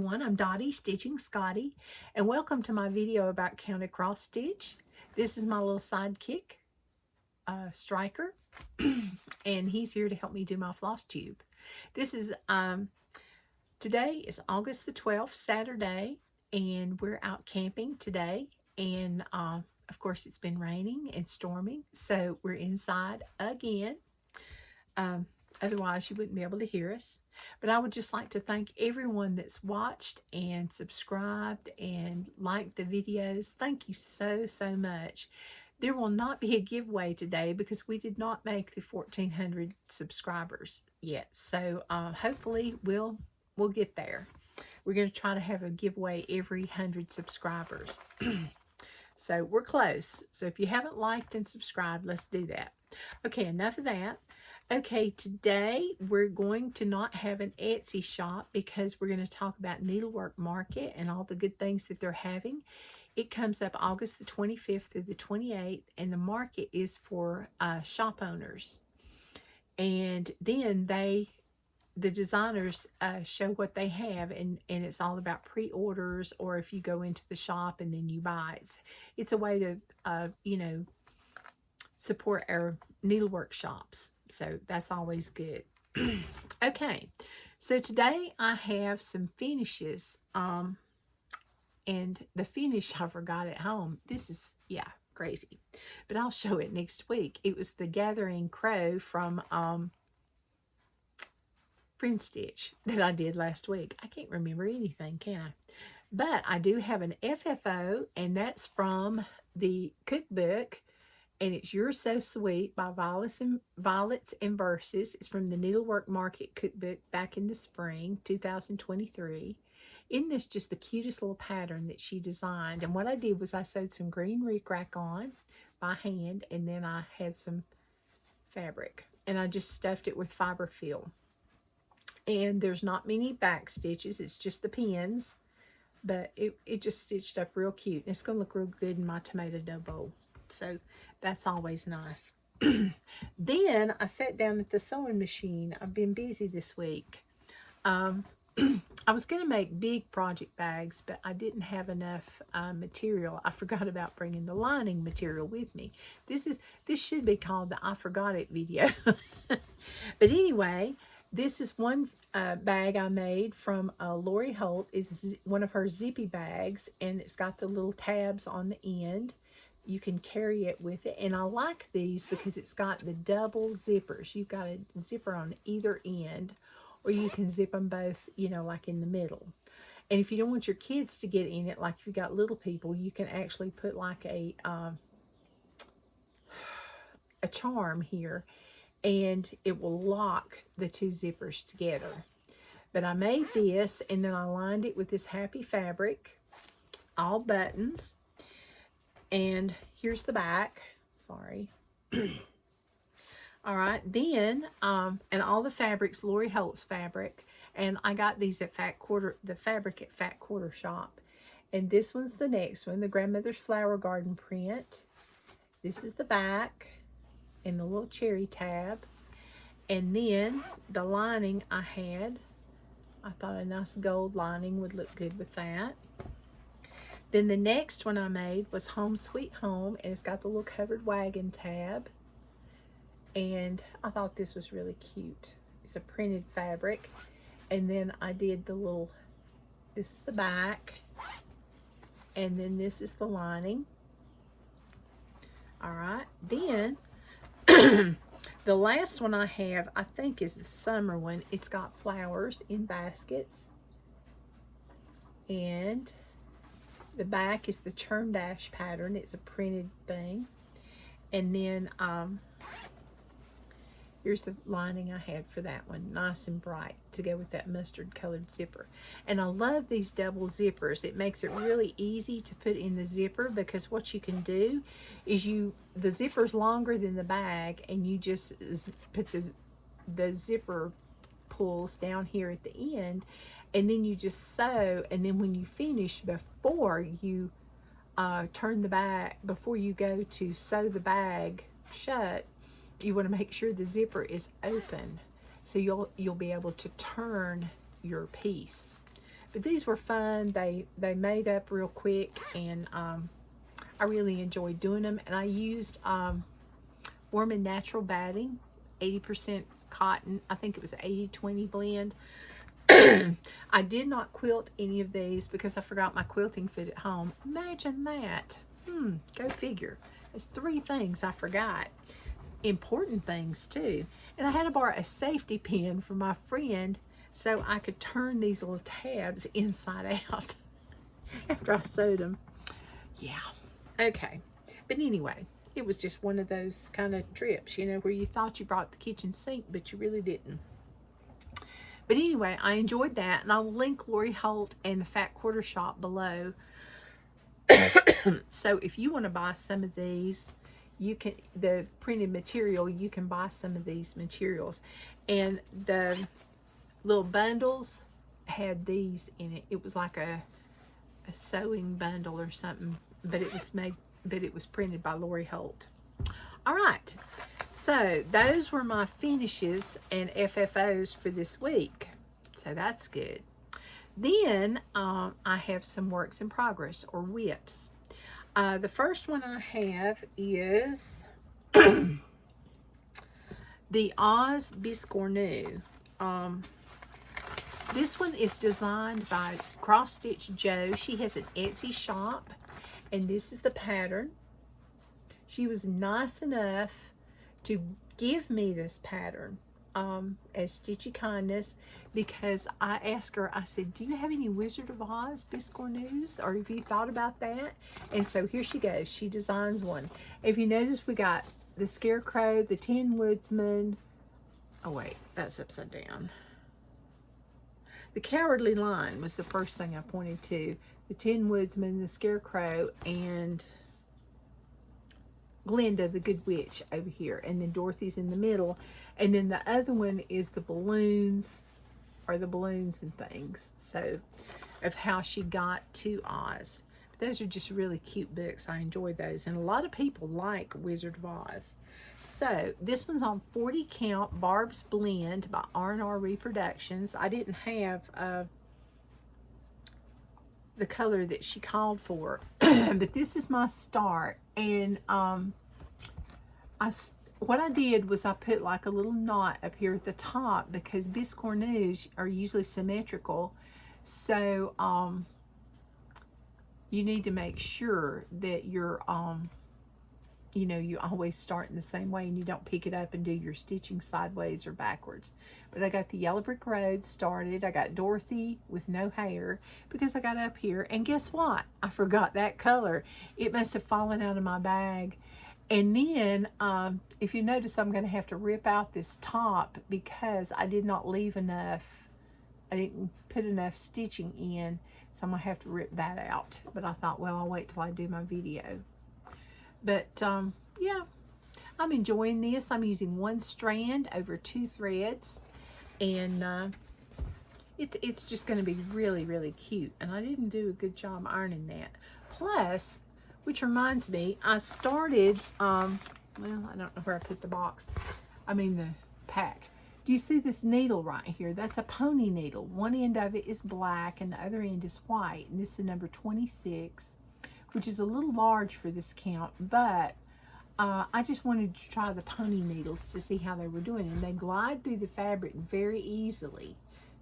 everyone, I'm Dottie, Stitching Scotty, and welcome to my video about counted cross stitch. This is my little sidekick, Striker, and he's here to help me do my Flosstube. This is, today is August the 12th, Saturday, and we're out camping today, and of course it's been raining and storming, so we're inside again. Otherwise, you wouldn't be able to hear us. But I would just like to thank everyone that's watched and subscribed and liked the videos. Thank you so, so much. There will not be a giveaway today because we did not make the 1,400 subscribers yet. So hopefully we'll get there. We're going to try to have a giveaway every 100 subscribers. So we're close. So if you haven't liked and subscribed, let's do that. Okay, enough of that. Okay, today we're going to not have an Etsy shop because we're going to talk about Needlework Market and all the good things that they're having. It comes up August the 25th through the 28th, and the market is for shop owners. And then the designers show what they have, and it's all about pre-orders, or if you go into the shop and then you buy. It's a way to, you know, support our needlework shops. So that's always good. Okay, so today I have some finishes. And the finish I forgot at home. This is, yeah, crazy. But I'll show it next week. It was the Gathering Crow from Friendstitch that I did last week. I can't remember anything, can I? But I do have an FFO, and that's from the cookbook. And it's You're So Sweet by Violets and Verses. It's from the Needlework Market Cookbook back in the spring, 2023. Isn't this just the cutest little pattern that she designed? And what I did was I sewed some green rickrack on by hand, and then I had some fabric. And I just stuffed it with fiber fill. And there's not many back stitches. It's just the pins. But it just stitched up real cute. And it's going to look real good in my tomato dough bowl. So that's always nice. Then I sat down at the sewing machine. I've been busy this week. I was going to make big project bags, but I didn't have enough material. I forgot about bringing the lining material with me. This should be called the I Forgot It video. But anyway, this is one bag I made from Lori Holt. It's one of her zippy bags, and it's got the little tabs on the end. You can carry it with it, and I like these because it's got the double zippers. You've got a zipper on either end, or you can zip them both, you know, like in the middle. And if you don't want your kids to get in it, like if you got little people, you can actually put like a charm here, and it will lock the two zippers together. But I made this, and then I lined it with this happy fabric, all buttons. And here's the back. Sorry. All right, then, and all the fabrics, Lori Holt's fabric, and I got these at the fabric at Fat Quarter Shop. And this one's the next one, the Grandmother's Flower Garden print. This is the back, and the little cherry tab. And then the lining I thought a nice gold lining would look good with that. Then the next one I made was Home Sweet Home, and it's got the little covered wagon tab. And I thought this was really cute. It's a printed fabric. And then I did this is the back. And then this is the lining. All right. Then the last one I have, I think, is the summer one. It's got flowers in baskets. And the back is the churn dash pattern. It's a printed thing. And then here's the lining I had for that one, nice and bright, to go with that mustard colored zipper. And I love these double zippers. It makes it really easy to put in the zipper, because what you can do is the zipper's longer than the bag, and you just put the zipper pulls down here at the end, and then you just sew, and then when you finish, before you turn the bag, before you go to sew the bag shut, you want to make sure the zipper is open, so you'll be able to turn your piece. But these were fun. They made up real quick, and I really enjoyed doing them. And I used Warm and Natural batting, 80% cotton. I think it was an 80-20 blend. I did not quilt any of these because I forgot my quilting foot at home. Imagine that. Go figure. There's 3 things I forgot. Important things too. And I had to borrow a safety pin from my friend so I could turn these little tabs inside out after I sewed them. Yeah. Okay. But anyway, it was just one of those kind of trips, you know, where you thought you brought the kitchen sink, but you really didn't. But anyway, I enjoyed that, and I'll link Lori Holt and the Fat Quarter Shop below. So if you want to buy some of these, you can, the printed material, you can buy some of these materials. And the little bundles had these in it. It was like a sewing bundle or something, but it was printed by Lori Holt. All right, so those were my finishes and FFOs for this week. So that's good. Then I have some works in progress, or WIPs. The first one I have is the Oz Biscornu. This one is designed by Cross-Stitch Joe. She has an Etsy shop, and this is the pattern. She was nice enough to give me this pattern as Stitchy Kindness, because I asked her, I said, do you have any Wizard of Oz Biscornus, or have you thought about that? And so here she goes. She designs one. If you notice, we got the Scarecrow, the Tin Woodsman. Oh wait, that's upside down. The Cowardly Lion was the first thing I pointed to. The Tin Woodsman, the Scarecrow, and Glinda, the Good Witch, over here. And then Dorothy's in the middle. And then the other one is the balloons, or the balloons and things. So, of how she got to Oz. But those are just really cute books. I enjoy those. And a lot of people like Wizard of Oz. So, this one's on 40 count Barb's Blend by R&R Reproductions. I didn't have the color that she called for. But this is my start. And what I did was I put like a little knot up here at the top, because Biscornus are usually symmetrical. So you need to make sure that you're you know, you always start in the same way, and you don't pick it up and do your stitching sideways or backwards. But I got the Yellow Brick Road started. I got Dorothy with no hair because I got up here, and guess what? I forgot that color. It must have fallen out of my bag. And then if you notice, I'm going to have to rip out this top because I did not leave enough. I didn't put enough stitching in, so I'm going to have to rip that out. But I thought, well, I'll wait till I do my video. But yeah, I'm enjoying this. I'm using 1 strand over 2 threads, and it's just going to be really, really cute. And I didn't do a good job ironing that. Plus, which reminds me, I started, well, I don't know where I put the box. I mean the pack. Do you see this needle right here? That's a pony needle. One end of it is black and the other end is white. And this is number 26, which is a little large for this count. But I just wanted to try the pony needles to see how they were doing. And they glide through the fabric very easily.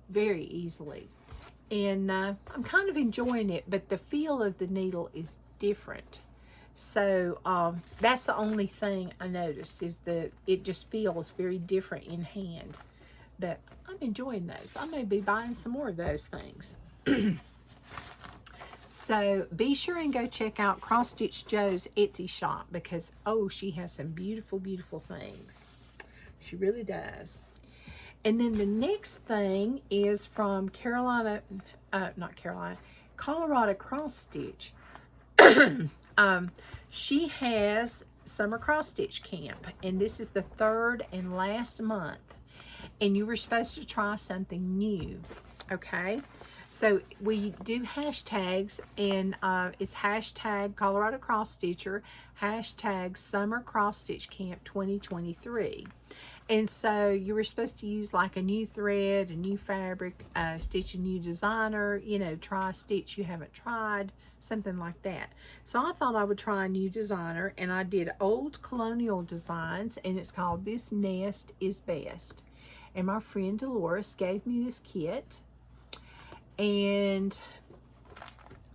Very easily. And I'm kind of enjoying it. But the feel of the needle is different. So that's the only thing I noticed, is that it just feels very different in hand. But I'm enjoying those. I may be buying some more of those things. So be sure and go check out Cross Stitch Joe's Etsy shop, because oh, she has some beautiful, beautiful things. She really does. And then the next thing is from Colorado Cross Stitch. She has Summer Cross Stitch Camp, and this is the 3rd and last month, and you were supposed to try something new. Okay, so we do hashtags, and it's hashtag Colorado Cross Stitcher, hashtag Summer Cross Stitch Camp 2023, And so you were supposed to use like a new thread, a new fabric, stitch a new designer, you know, try a stitch you haven't tried, something like that. So I thought I would try a new designer, and I did old Colonial designs, and it's called This Nest is Best. And my friend Dolores gave me this kit, and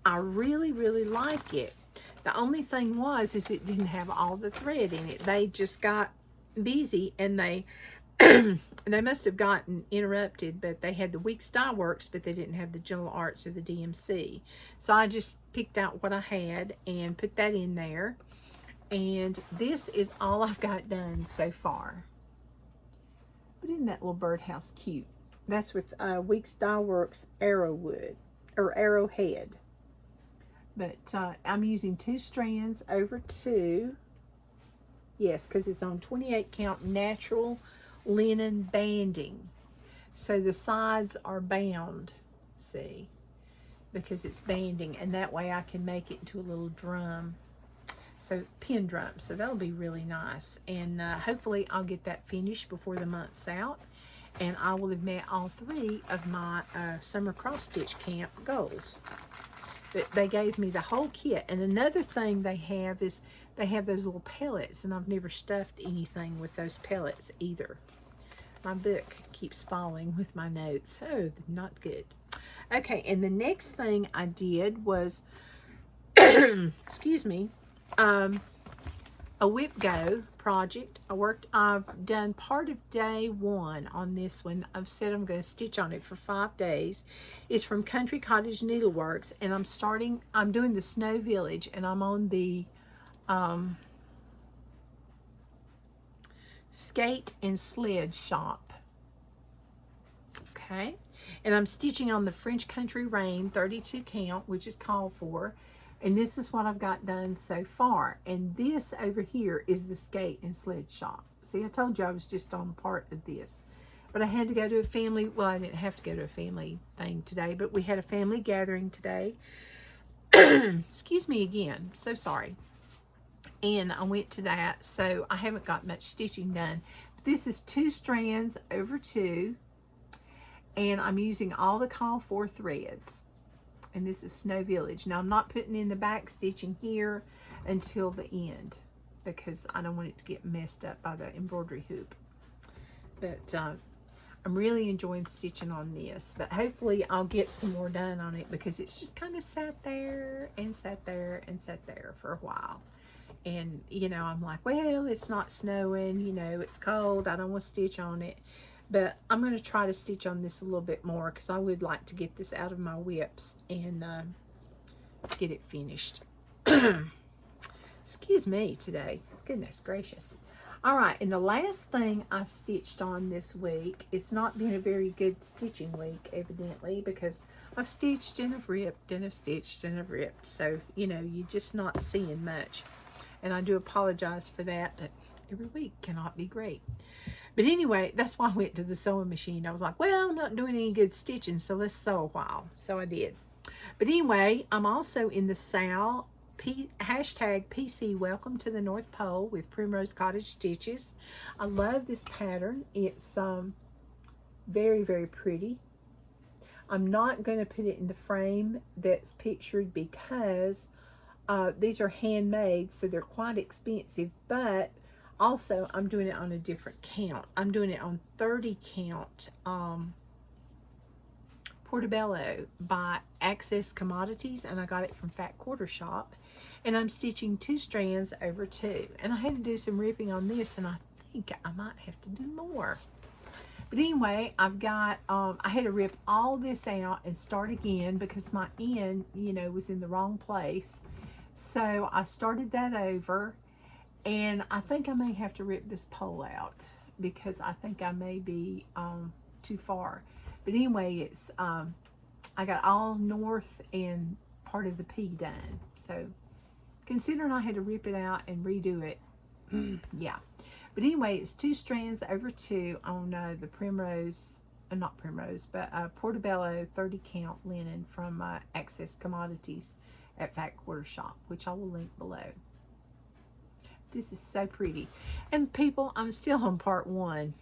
I really, really like it. The only thing was, is it didn't have all the thread in it. They just got busy, and they they must have gotten interrupted, but they had the Weeks Dye Works, but they didn't have the Gentle Arts or the DMC. So I just picked out what I had and put that in there. And this is all I've got done so far. But isn't that little birdhouse cute? That's with Weeks Dye Works Arrowwood, or Arrowhead. But I'm using 2 strands over 2. Yes, because it's on 28 count natural linen banding. So the sides are bound, see, because it's banding, and that way I can make it into a little drum. So pin drum. So that'll be really nice. And hopefully I'll get that finished before the month's out. And I will have met all 3 of my summer cross stitch camp goals. But they gave me the whole kit. And another thing they have is they have those little pellets, and I've never stuffed anything with those pellets either. My book keeps falling with my notes. Oh, not good. Okay, and the next thing I did was, excuse me, a whip go project. I've done part of day 1 on this one. I've said I'm going to stitch on it for 5 days. It's from Cottage Needleworks, and I'm doing the Snow Village, and I'm on the skate and sled shop. Okay, and I'm stitching on the French Country Rain 32 count, which is called for. And this is what I've got done so far. And this over here is the skate and sled shop. See, I told you I was just on part of this. But I had to go to a family, well, I didn't have to go to a family thing today, but we had a family gathering today. Excuse me again, so sorry. And I went to that, so I haven't got much stitching done. This is 2 strands over 2, and I'm using all the call for threads. And this is Snow Village. Now, I'm not putting in the back stitching here until the end, because I don't want it to get messed up by the embroidery hoop. But I'm really enjoying stitching on this, but hopefully I'll get some more done on it, because it's just kind of sat there and sat there and sat there for a while. And, you know, I'm like, well, it's not snowing, you know, it's cold, I don't want to stitch on it. But I'm going to try to stitch on this a little bit more, because I would like to get this out of my whips and get it finished. Excuse me today. Goodness gracious. All right, and the last thing I stitched on this week, it's not been a very good stitching week, evidently, because I've stitched and I've ripped and I've stitched and I've ripped. So, you know, you're just not seeing much. And I do apologize for that, but every week cannot be great. But anyway, that's why I went to the sewing machine. I was like, well, I'm not doing any good stitching, so let's sew a while. So I did. But anyway, I'm also in the Sal hashtag PC Welcome to the North Pole with Primrose Cottage Stitches. I love this pattern. It's very, very pretty. I'm not going to put it in the frame that's pictured, because these are handmade, so they're quite expensive, but also I'm doing it on a different count. I'm doing it on 30 count Portobello by Access Commodities, and I got it from Fat Quarter Shop. And I'm stitching 2 strands over 2. And I had to do some ripping on this, and I think I might have to do more. But anyway, I've got, I had to rip all this out and start again, because my end, you know, was in the wrong place. So I started that over, and I think I may have to rip this pole out, because I think I may be too far. But anyway, it's I got all north and part of the P done. So considering I had to rip it out and redo it, yeah. But anyway, it's 2 strands over 2 on the Primrose, not Primrose, but Portobello 30 count linen from Access Commodities at Fat Quarter Shop, which I will link below. This is so pretty. And people, I'm still on part 1.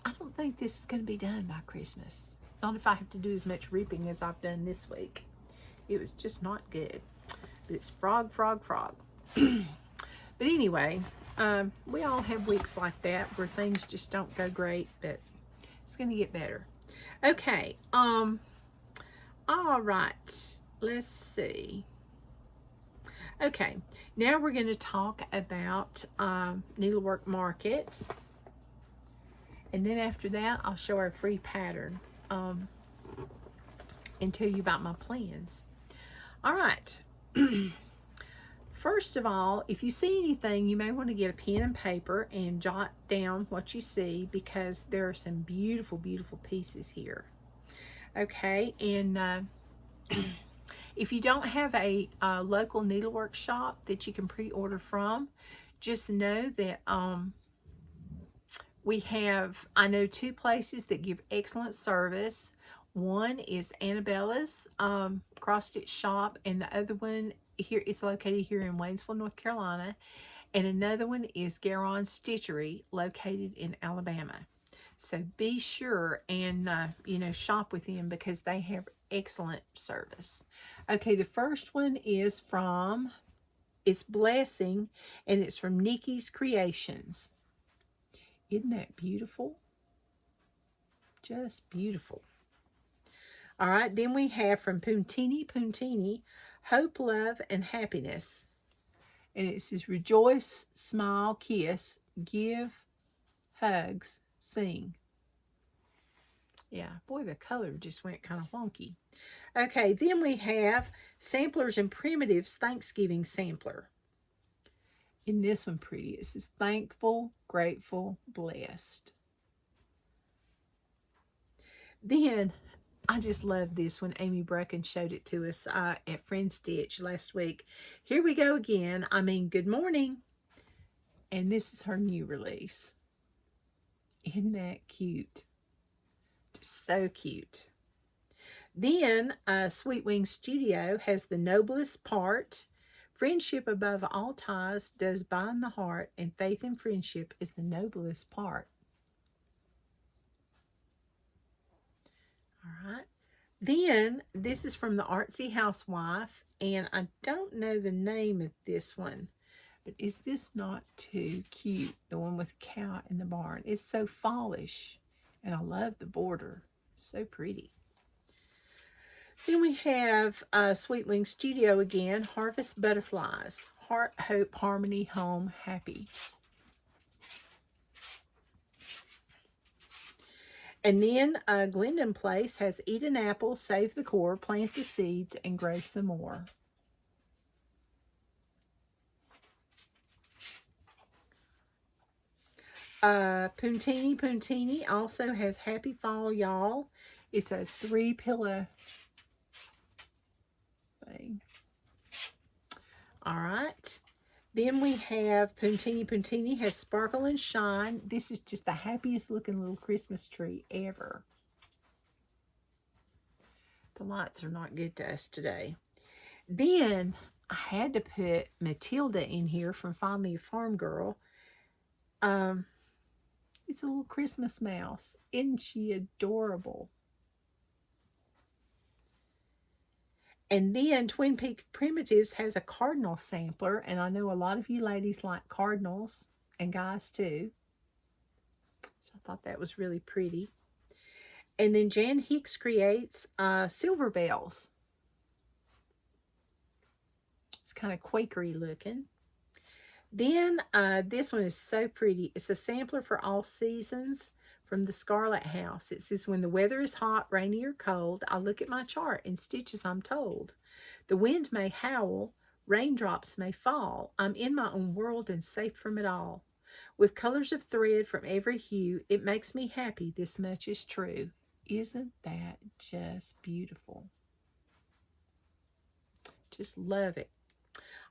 I don't think this is going to be done by Christmas. Not if I have to do as much reaping as I've done this week. It was just not good. But it's frog, frog, frog. But anyway, we all have weeks like that where things just don't go great, but it's going to get better. Okay, all right, let's see. Okay, now we're going to talk about Needlework Market. And then after that, I'll show our free pattern and tell you about my plans. All right. First of all, if you see anything, you may want to get a pen and paper and jot down what you see, because there are some beautiful, beautiful pieces here. Okay, and if you don't have a local needlework shop that you can pre-order from, just know that we have, I know 2 places that give excellent service. One is Annabella's cross-stitch shop, and the other one here, it's located here in Waynesville, North Carolina, and another one is Garon Stitchery, located in Alabama. So be sure and you know, shop with them because they have excellent service. Okay, the first one is from, it's Blessing, and it's from Nikki's Creations. Isn't that beautiful? Just beautiful. All right, then we have from Puntini, Hope, Love, and Happiness. And it says, rejoice, smile, kiss, give, hugs, sing. Yeah, boy, the color just went kind of wonky. Okay, then we have Samplers and Primitives Thanksgiving Sampler. Isn't this one pretty? It says, thankful, grateful, blessed. Then, I just love this when Amy Bracken showed it to us at Friendstitch last week. Here we go again. I mean, good morning. And this is her new release. Isn't that cute? Just so cute. Then, Sweet Wing Studio has The Noblest Part. Friendship above all ties does bind the heart, and faith and friendship is the noblest part. All right. Then, this is from the Artsy Housewife, and I don't know the name of this one, but is this not too cute? The one with the cow in the barn. It's so fallish, and I love the border. So pretty. Then we have Sweet Wing Studio again, Harvest Butterflies. Heart, Hope, Harmony, Home, Happy. And then Glendon Place has Eat an Apple, Save the Core, Plant the Seeds, and Grow Some More. Puntini also has Happy Fall, Y'all. It's a 3-pillow thing. All right. Then we have Puntini has Sparkle and Shine. This is just the happiest looking little Christmas tree ever. The lights are not good to us today. Then I had to put Matilda in here from Finally a Farm Girl. It's a little Christmas mouse. Isn't she adorable? And then Twin Peaks Primitives has a cardinal sampler, and I know a lot of you ladies like cardinals, and guys too. So I thought that was really pretty. And then Jan Hicks creates silver bells. It's kind of Quakery looking. Then this one is so pretty. It's a sampler for all seasons from the Scarlet House. It says, when the weather is hot, rainy, or cold, I look at my chart and stitch as I'm told. The wind may howl, raindrops may fall. I'm in my own world and safe from it all. With colors of thread from every hue, it makes me happy, this much is true. Isn't that just beautiful? Just love it.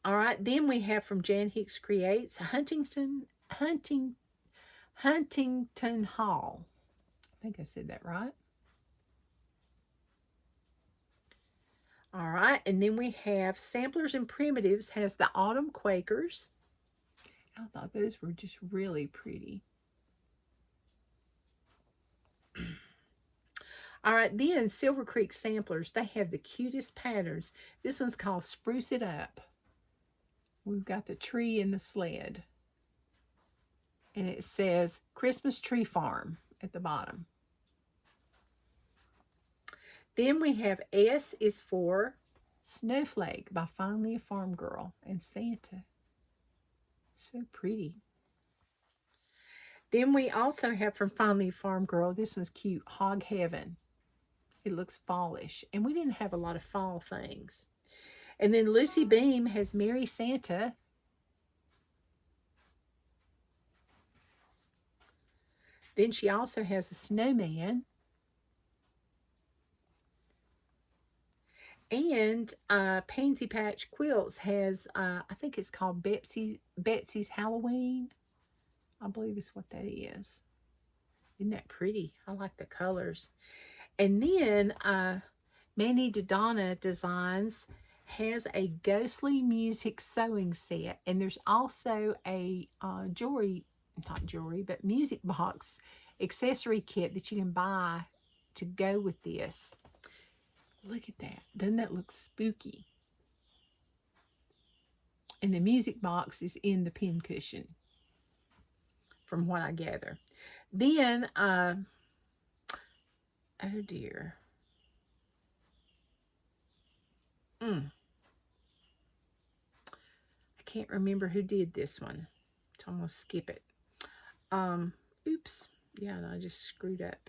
All right, then we have from Jan Hicks Creates, Huntington Hall. I think I said that right. All right, and then we have Samplers and Primitives has the Autumn Quakers. I thought those were just really pretty. All right, then Silver Creek Samplers, they have the cutest patterns. This one's called Spruce It Up. We've got the tree and the sled. And it says Christmas Tree Farm at the bottom. Then we have S is for Snowflake by Finally a Farm Girl and Santa. So pretty. Then we also have from Finally a Farm Girl, this one's cute, Hog Heaven. It looks fallish. And we didn't have a lot of fall things. And then Lucy Beam has Merry Santa. Then she also has the snowman. And Pansy Patch Quilts has, I think it's called Betsy's Halloween. I believe is what that is. Isn't that pretty? I like the colors. And then Manny Dodonna Designs has a ghostly music sewing set. And there's also a music box accessory kit that you can buy to go with this. Look at that. Doesn't that look spooky? And the music box is in the pin cushion, from what I gather. Then, oh dear. I can't remember who did this one, so I'm going to skip it. Oops. Yeah, I just screwed up.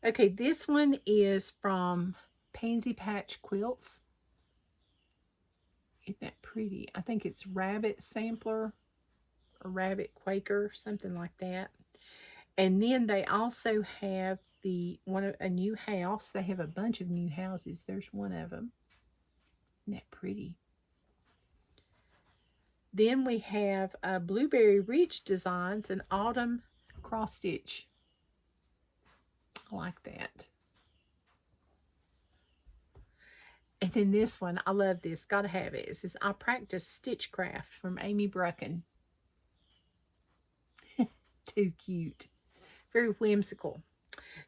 Okay, this one is from Pansy Patch Quilts. Isn't that pretty? I think it's Rabbit Sampler or Rabbit Quaker, something like that. And then they also have a new house. They have a bunch of new houses. There's one of them. Isn't that pretty? Then we have Blueberry Ridge Designs and Autumn Cross Stitch. I like that. And then this one, I love this. Gotta have it. It says, I Practice Stitchcraft from Amy Brucken. Too cute. Very whimsical.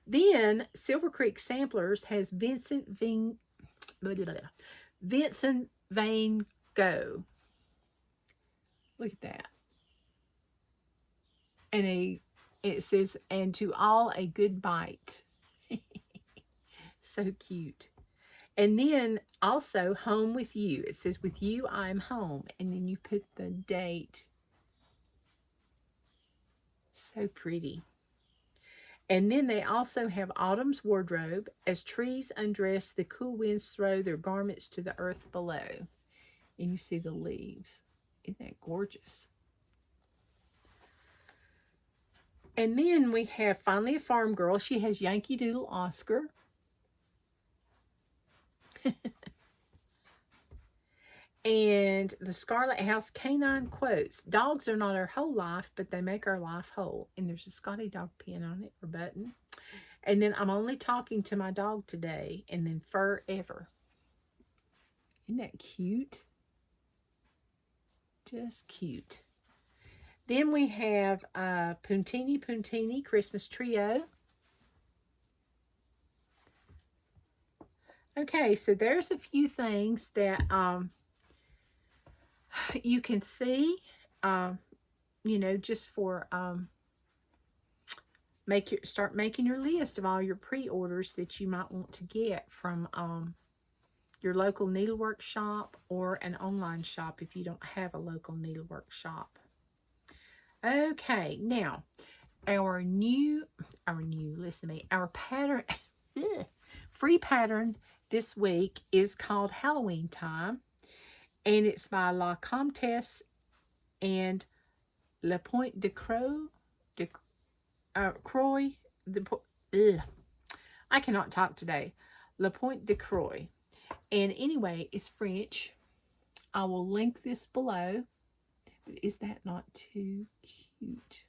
Then Silver Creek Samplers has Vincent Van Gogh. Look at that. And it says, and to all a good bite. So cute. And then also Home with You. It says, with you, I'm home. And then you put the date. So pretty. And then they also have Autumn's Wardrobe. As trees undress, the cool winds throw their garments to the earth below. And you see the leaves. Isn't that gorgeous? And then we have Finally a Farm Girl. She has Yankee Doodle Oscar. And the Scarlet House Canine Quotes. Dogs are not our whole life, but they make our life whole. And there's a Scotty dog pin on it, or button. And then I'm only talking to my dog today. And then forever. Isn't that cute? Just cute. Then we have Puntini Christmas Trio. Okay, so there's a few things that you can see, you know, just for start making your list of all your pre-orders that you might want to get from your local needlework shop or an online shop if you don't have a local needlework shop. Okay, now our pattern free pattern this week is called Halloween Time, and it's by La Comtesse and La Pointe de Croix. I cannot talk today. La Pointe de Croix. And anyway, it's French. I will link this below. But is that not too cute?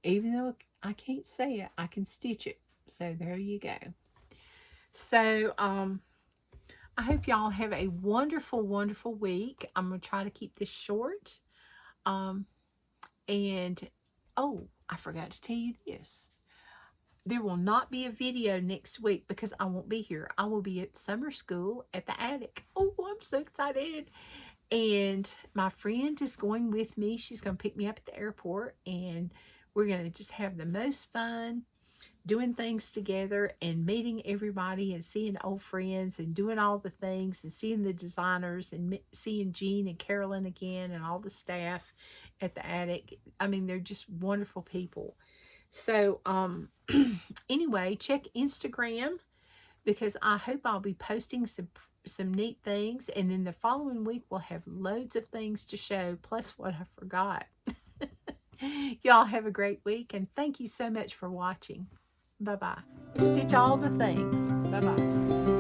Even though I can't say it, I can stitch it. So there you go. So I hope y'all have a wonderful, wonderful week. I'm going to try to keep this short. And, oh, I forgot to tell you this. There will not be a video next week because I won't be here. I will be at summer school at the attic. Oh, I'm so excited. And my friend is going with me. She's going to pick me up at the airport. And we're going to just have the most fun doing things together and meeting everybody and seeing old friends and doing all the things and seeing the designers and seeing Jean and Carolyn again and all the staff at the attic. I mean, they're just wonderful people. So, anyway, check Instagram because I hope I'll be posting some neat things, and then the following week we'll have loads of things to show, plus what I forgot. Y'all have a great week, and thank you so much for watching. Bye-bye. Stitch all the things. Bye-bye.